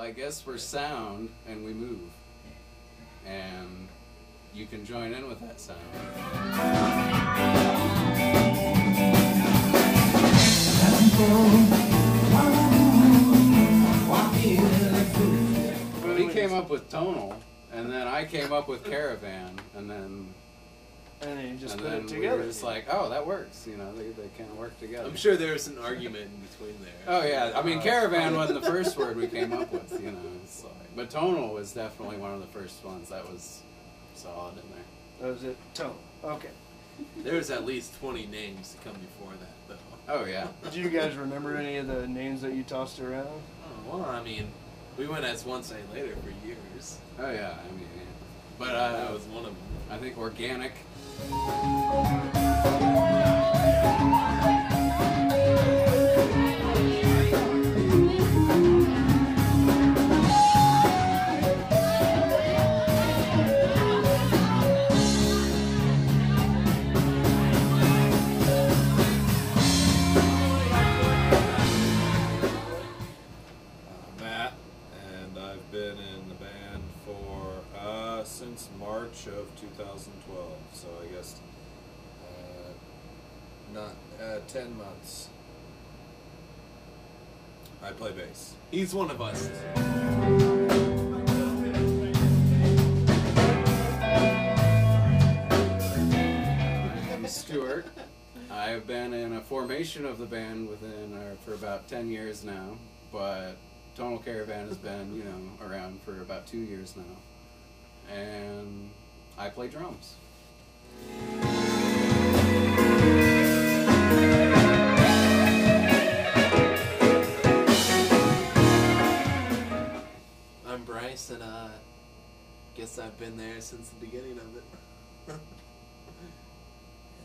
I guess we're sound and we move. And you can join in with that sound. Well, he came up with Tonal, and then I came up with Caravan, and then you just put then it together. we were just like, oh, that works. You know, they kind of work together. I'm sure there was an argument in between there. Oh yeah, I mean, Caravan wasn't the first word we came up with. You know, it's like, but Tonal was definitely one of the first ones that was solid in there. That was it. Tonal. Okay. There was at least 20 names to come before that, though. Oh yeah. Did you guys remember any of the names that you tossed around? Oh, well, I mean, we went as One Say Later for years. Oh yeah, I mean, yeah. But That was one of them. I think Organic. Matt, and I've been in the band for since March of 2012, so I guess not 10 months. I play bass. He's one of us. I'm Stuart. I've been in a formation of the band for about 10 years now, but Tonal Caravan has been, you know, around for about 2 years now. And I play drums. I'm Bryce, and guess I've been there since the beginning of it.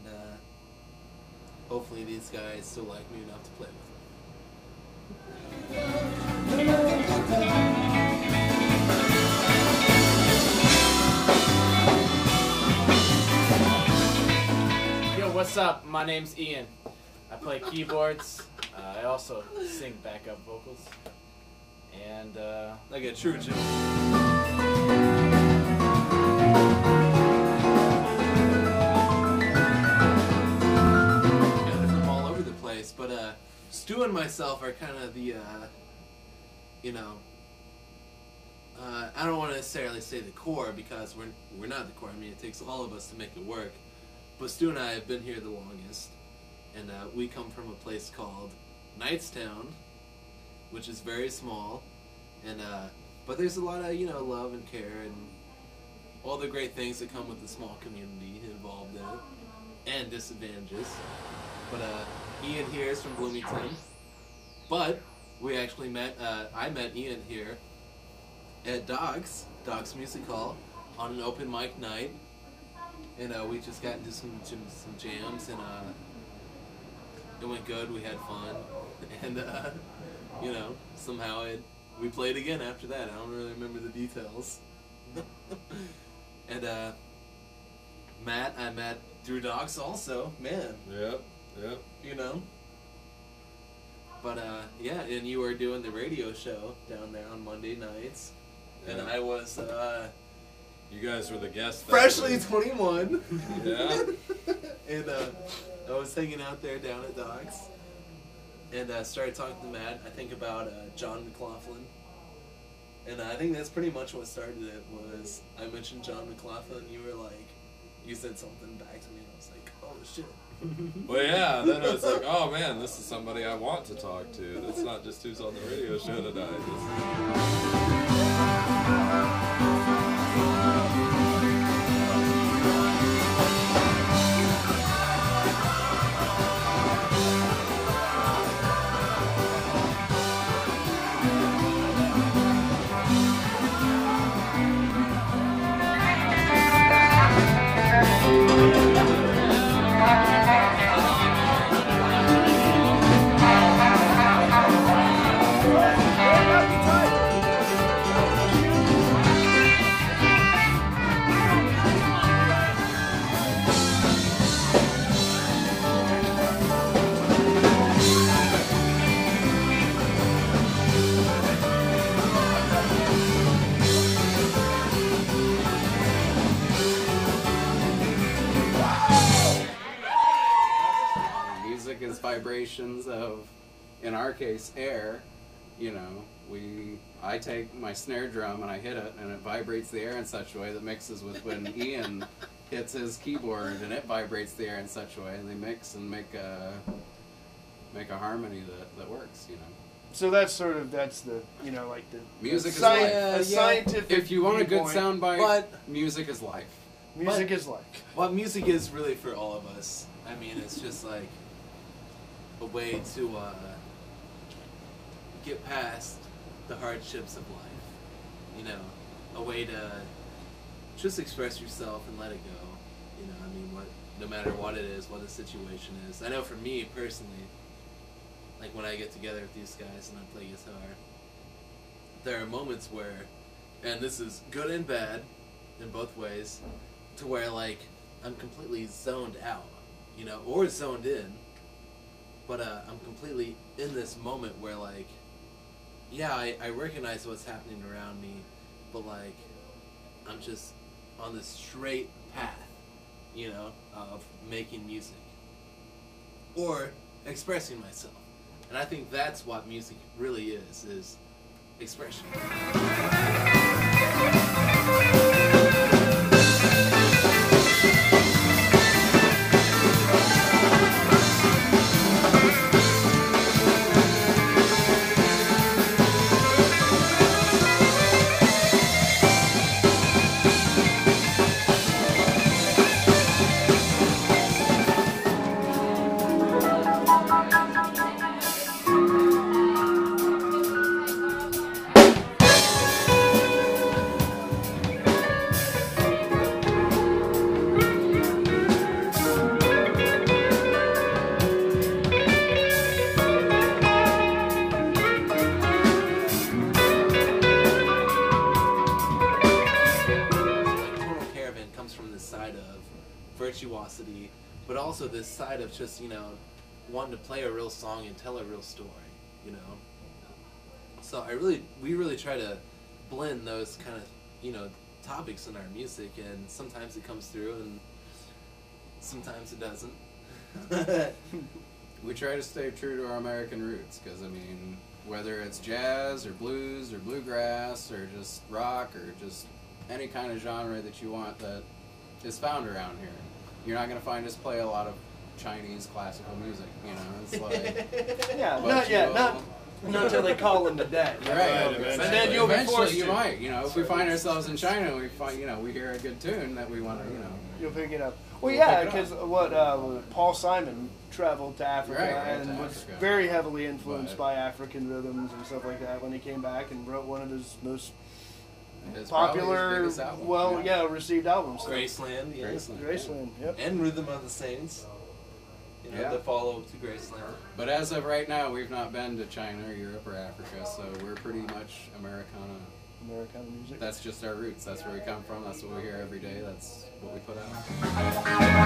And hopefully these guys still like me enough to play with Yo, what's up? My name's Ian. I play keyboards. I also sing backup vocals. And like a true gentleman. Kind of from all over the place, but Stu and myself are kind of the, you know, I don't want to necessarily say the core because we're not the core. I mean, it takes all of us to make it work. But Stu and I have been here the longest, and we come from a place called Knightstown, which is very small, and but there's a lot of, you know, love and care and all the great things that come with the small community involved in it, and disadvantages. But Ian here is from Bloomington, but we actually met. I met Ian here at Doc's Music Hall on an open mic night, and we just got into some jams, and it went good. We had fun, and you know, somehow we played again after that. I don't really remember the details. And Matt, I met through Doc's also. Man. Yep. You know. But yeah, and you were doing the radio show down there on Monday nights, and I was you guys were the guests. freshly 21. Yeah. And I was hanging out there down at Doc's, and started talking to Matt, I think about John McLaughlin. And I think that's pretty much what started it, was I mentioned John McLaughlin, and you were like, you said something back to me, and I was like, oh shit. Well, yeah, then it was like, oh man, this is somebody I want to talk to. That's not just who's on the radio show tonight. vibrations of, in our case, air, you know, I take my snare drum and I hit it, and it vibrates the air in such a way that mixes with when Ian hits his keyboard, and it vibrates the air in such a way, and they mix and make a harmony that works, you know. So that's the, you know, like the Music is life. a scientific. If you want a good viewpoint. soundbite, But- music is life. Music is like. What music is really for all of us. I mean, it's just like a way to get past the hardships of life. You know, a way to just express yourself and let it go. You know, I mean, no matter what it is, what the situation is. I know for me personally, like when I get together with these guys and I play guitar, there are moments where, and this is good and bad in both ways, to where like I'm completely zoned out, you know, or zoned in, but I'm completely in this moment where like, yeah, I recognize what's happening around me, but like I'm just on this straight path, you know, of making music or expressing myself. And I think that's what music really is expression. Tonal Caravan comes from this side of virtuosity, but also this side of just, you know, wanting to play a real song and tell a real story, you know. So we really try to blend those kind of, you know, topics in our music, and sometimes it comes through and sometimes it doesn't. We try to stay true to our American roots, because I mean, whether it's jazz or blues or bluegrass or just rock or just any kind of genre that you want that is found around here, you're not going to find us play a lot of Chinese classical music, you know. It's like, Yeah, but not yet. you'll- Not until they call him today. Right. And then you'll be Eventually forced you to. might, you know, if we find ourselves in China and we find, you know, we hear a good tune that we want to, you know. You'll pick it up. Well, We'll yeah, pick it up. because Paul Simon traveled to Africa Right, and to was Africa. very heavily influenced But- by African rhythms and stuff like that when he came back and wrote one of his most It's probably his popular, biggest album, received albums. Graceland, yeah. Graceland, yep. And Rhythm of the Saints. You know, Yeah. the follow-up to Graceland. But as of right now, we've not been to China or Europe or Africa, so we're pretty much Americana. Americana music. That's just our roots. That's where we come from. That's what we hear every day. That's what we put out.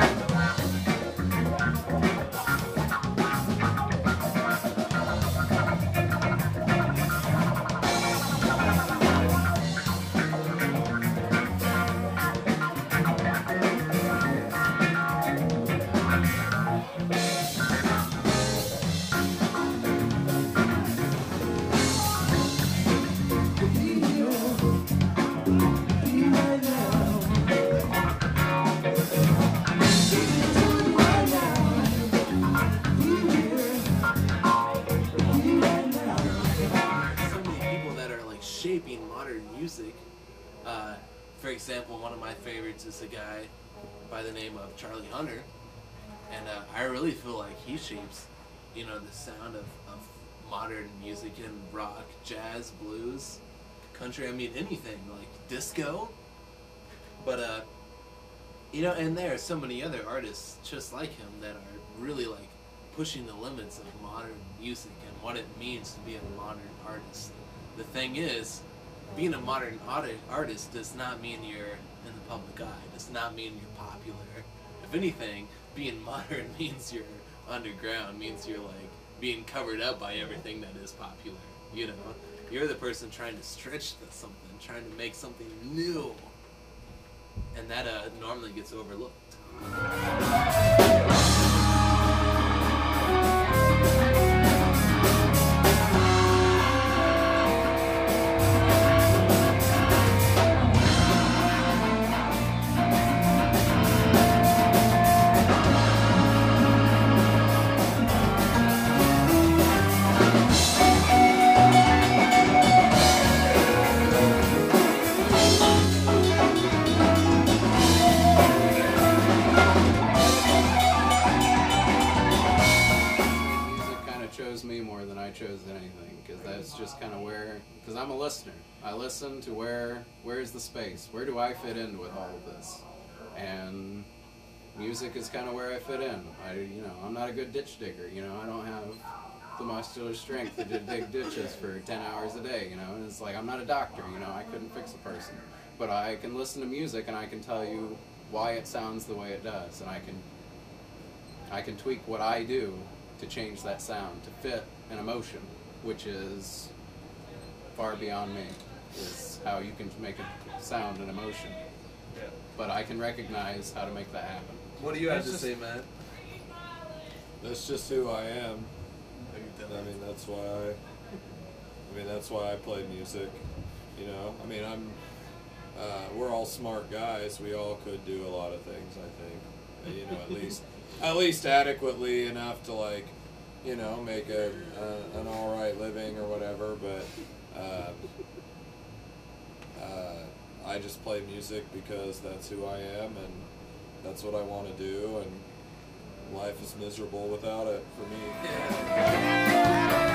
So many people that are like shaping modern music. For example, one of my favorites is a guy by the name of Charlie Hunter, and I really feel like he shapes, you know, the sound of modern music in rock, jazz, blues, country. I mean, anything like disco. But you know, and there are so many other artists just like him that are really like pushing the limits of modern music and what it means to be a modern artist. The thing is, being a modern artist does not mean you're in the public eye, does not mean you're popular. If anything, being modern means you're underground, means you're like being covered up by everything that is popular. You know, you're the person trying to stretch something, trying to make something new, and that normally gets overlooked. more than I chose anything, because that's just kind of where, because I'm a listener. I listen to where's the space? Where do I fit in with all of this? And music is kind of where I fit in. I'm not a good ditch digger, I don't have the muscular strength to dig ditches for 10 hours a day, and it's like, I'm not a doctor, I couldn't fix a person. But I can listen to music and I can tell you why it sounds the way it does, and I can tweak what I do to change that sound to fit an emotion, which is far beyond me, is how you can make a sound an emotion. Yeah. But I can recognize how to make that happen. What do you have to say, Matt? That's just who I am. I mean, that's why I play music. We're all smart guys. We all could do a lot of things, I think. At least adequately enough to make an all right living or whatever. But I just play music because that's who I am and that's what I want to do. And life is miserable without it for me. Yeah.